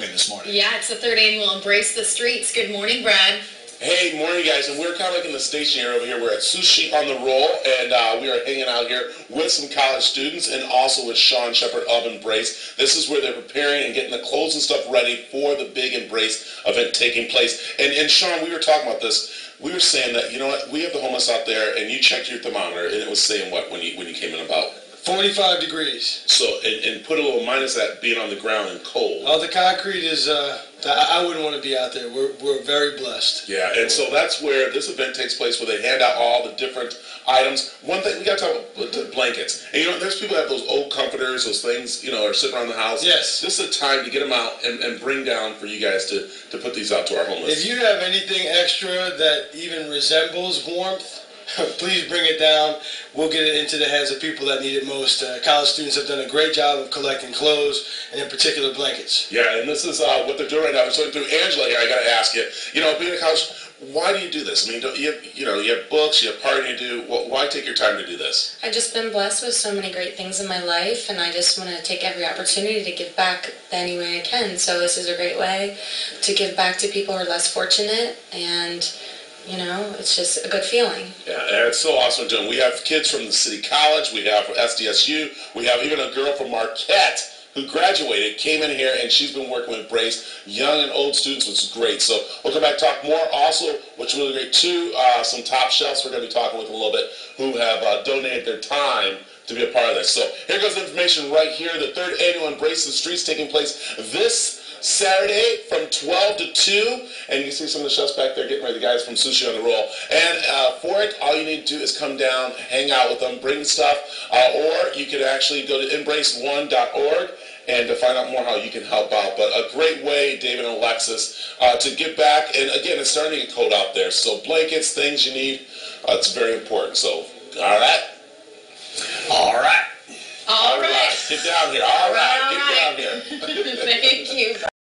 program this morning. Yeah, it's the third annual Embrace the Streets. Good morning, Brad. Hey, morning guys, and we're kind of like in the station area over here. We're at Sushi on the Roll, and we are hanging out here with some college students and also with Sean Shepard of Embrace. This is where they're preparing and getting the clothes and stuff ready for the big Embrace event taking place. And Sean, we were talking about this. We were saying that, you know what, we have the homeless out there, and you checked your thermometer, and it was saying what when you came in about? 45 degrees. So, and put a little minus that being on the ground and cold. Oh, the concrete is, I wouldn't want to be out there. We're very blessed. Yeah, and so that's where this event takes place, where they hand out all the different items. One thing, we got to talk about the blankets. And, you know, there's people that have those old comforters, those things, you know, are sitting around the house. Yes. This is a time to get them out and bring down for you guys to put these out to our homeless. If you have anything extra that even resembles warmth, please bring it down. We'll get it into the hands of people that need it most. College students have done a great job of collecting clothes, and in particular blankets. Yeah, and this is what they're doing right now. So through Angela here, I got to ask you, you know, being a college, why do you do this? I mean, you have books, you have partying to do. Why take your time to do this? I've just been blessed with so many great things in my life, and I just want to take every opportunity to give back any way I can. So this is a great way to give back to people who are less fortunate, and you know, it's just a good feeling. Yeah, and it's so awesome doing. We have kids from the City College, we have from SDSU, we have even a girl from Marquette who graduated, came in here, and she's been working with Embrace, young and old students, which is great. So we'll come back and talk more. Also, which is really great too, some top chefs we're going to be talking with a little bit who have donated their time to be a part of this. So here goes the information right here. The third annual Embrace the Streets taking place this Saturday from 12 to 2, and you can see some of the chefs back there getting ready, the guys from Sushi on the Roll. And for it, all you need to do is come down, hang out with them, bring stuff, or you can actually go to embrace1.org and to find out more how you can help out. But a great way, David and Alexis, to give back. And again, it's starting to get cold out there, so blankets, things you need, it's very important. So, all right. All right. Get down here. All right. Get down here. Thank you.